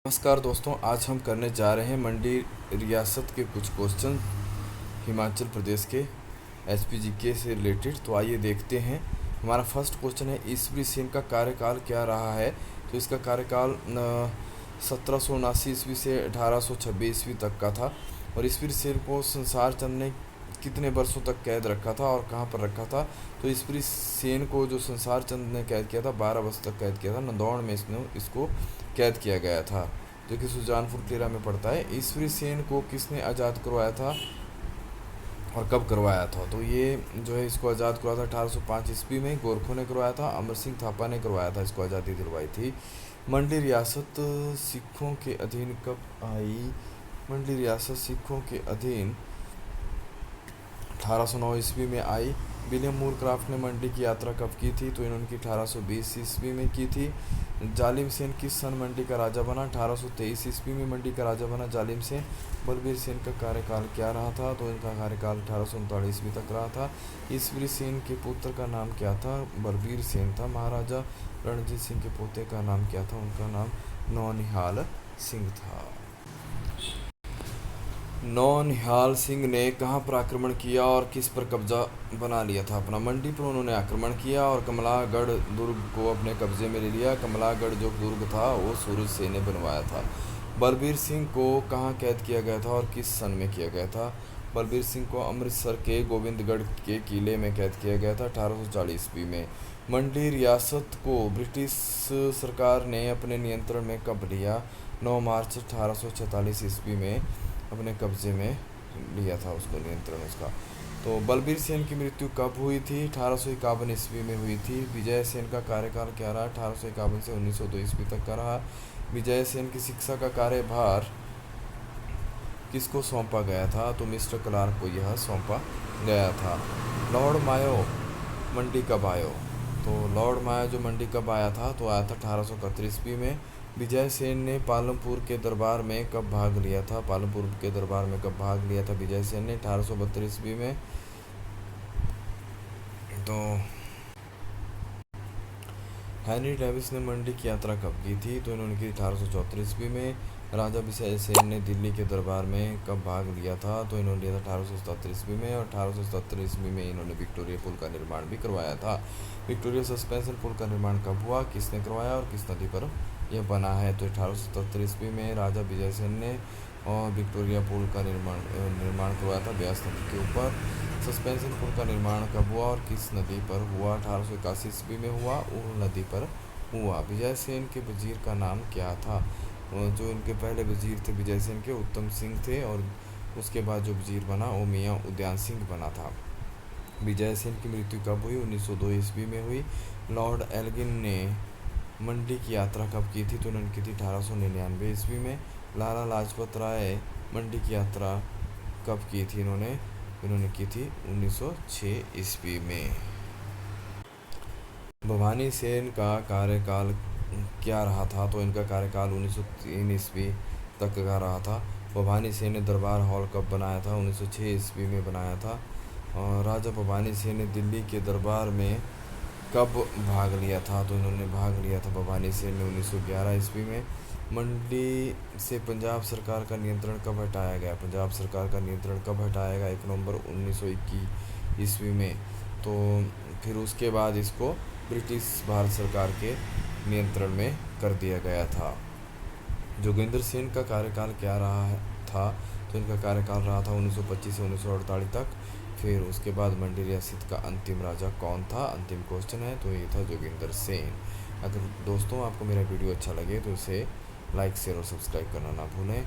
नमस्कार दोस्तों, आज हम करने जा रहे हैं मंडी रियासत के कुछ क्वेश्चन हिमाचल प्रदेश के एसपीजीके से रिलेटेड। तो आइए देखते हैं। हमारा फर्स्ट क्वेश्चन है, ईसवी सेन का कार्यकाल क्या रहा है। तो इसका कार्यकाल 1779 ईस्वी से 1826 ईस्वी तक का था। और ईसवी सेन को संसार चंद ने कितने वर्षों तक कैद रखा था और कहाँ पर रखा था। तो ईसवी सेन को जो संसार चंद ने कैद किया था 12 वर्ष तक कैद किया था। नंदौड़ में इसको कैद किया गया था, जो कि सुजानपुर टिहरा में पड़ता है। ईसवी सेन को किसने आज़ाद करवाया था और कब करवाया था। तो ये जो है इसको आज़ाद करवाया था 1805 ईस्वी में गोरखों ने करवाया था। अमर सिंह थापा ने करवाया था, इसको आज़ादी दिलवाई थी। मंडी रियासत सिखों के अधीन कब आई। मंडी रियासत सिखों के अधीन 1809 ईस्वी में आई। विलियम मूर क्राफ्ट ने मंडी की यात्रा कब की थी। तो इन्होंने 1820 ईस्वी में की थी। जालिम सेन किस सन मंडी का राजा बना। 1823 ईस्वी में मंडी का राजा बना जालिम सेन। बलबीर सेन का कार्यकाल क्या रहा था। तो इनका कार्यकाल 1839 ईस्वी तक रहा था। ईसवी सेन के पुत्र का नाम क्या था। बलबीर सेन था। महाराजा रणजीत सिंह के पोते का नाम क्या था। उनका नाम नौनिहाल सिंह था। नौनिहाल सिंह ने कहाँ पर आक्रमण किया और किस पर कब्जा बना लिया था अपना। मंडी पर उन्होंने आक्रमण किया और कमलागढ़ दुर्ग को अपने कब्जे में ले लिया। कमलागढ़ जो दुर्ग था वो सूरज सेन ने बनवाया था। बलबीर सिंह को कहाँ कैद किया गया था और किस सन में किया गया था। बलबीर सिंह को अमृतसर के गोविंदगढ़ के किले में कैद किया गया था 1840 ईस्वी में। मंडी रियासत को ब्रिटिश सरकार ने अपने नियंत्रण में कब लिया। 9 मार्च 1846 ईस्वी में अपने कब्जे में लिया था उसको, नियंत्रण उसका। तो बलबीर सेन की मृत्यु कब हुई थी। 1851 ईस्वी में हुई थी। विजय सेन का कार्यकाल क्या रहा। 1851 से 1902 ईस्वी तक का रहा। विजय सेन की शिक्षा का कार्यभार किसको सौंपा गया था। तो मिस्टर क्लार्क को यह सौंपा गया था। लॉर्ड मायो मंडी कब आयो। तो लॉर्ड मायो जो मंडी कब आया था, तो आया था 1831 ईस्वी में। विजय सेन ने पालमपुर के दरबार में कब भाग लिया था। पालमपुर के दरबार में कब भाग लिया था विजय सेन ने। 1832 ईस्वी में। तो हेनरी डेविस ने मंडी की यात्रा कब की थी। तो इन्होंने की 1834 ईस्वी में। राजा विजय सेन ने दिल्ली के दरबार में कब भाग लिया था। तो इन्होंने लिया था 1877 ईस्वी में। और 1877 ईस्वी में इन्होंने विक्टोरिया पुल का निर्माण भी करवाया था। विक्टोरिया सस्पेंशन पुल का निर्माण कब हुआ, किसने करवाया और किस नदी पर यह बना है। तो 1877 ईस्वी में राजा विजय सेन ने और विक्टोरिया पुल का निर्माण करवाया था ब्यास नदी के ऊपर। सस्पेंशन पुल का निर्माण कब हुआ और किस नदी पर हुआ। 1881 ईस्वी में हुआ, ऊर नदी पर हुआ। विजय सेन के वजीर का नाम क्या था। जो इनके पहले वजीर थे विजय सेन के, उत्तम सिंह थे। और उसके बाद जो वजीर बना वो मियाँ उद्यान सिंह बना था। विजय सेन की मृत्यु कब हुई। 1902 ईस्वी में हुई। लॉर्ड एल्गिन ने मंडी की यात्रा कब की थी। तो उन्होंने की थी 1899 ईस्वी में। लाला लाजपत राय मंडी की यात्रा कब की थी इन्होंने की थी 1906 ईस्वी में। भवानी सेन का कार्यकाल क्या रहा था। तो इनका कार्यकाल 1903 ईस्वी तक का रहा था। भवानी सेन ने दरबार हॉल कब बनाया था। 1906 ईस्वी में बनाया था। और राजा भवानी सेन ने दिल्ली के दरबार में कब भाग लिया था। तो इन्होंने भाग लिया था भवानी सेन ने 1911 ईस्वी में। मंडी से पंजाब सरकार का नियंत्रण कब हटाया गया। पंजाब सरकार का नियंत्रण कब हटाया गया। 1 नवंबर 1921 ईस्वी में। तो फिर उसके बाद इसको ब्रिटिश भारत सरकार के नियंत्रण में कर दिया गया था। जोगिंदर सेन का कार्यकाल क्या रहा था। तो इनका कार्यकाल रहा था 1925 से 1948 तक। फिर उसके बाद मंडी रियासत का अंतिम राजा कौन था। अंतिम क्वेश्चन है, तो ये था जोगिंदर सेन। अगर दोस्तों आपको मेरा वीडियो अच्छा लगे तो इसे लाइक शेयर और सब्सक्राइब करना ना भूलें।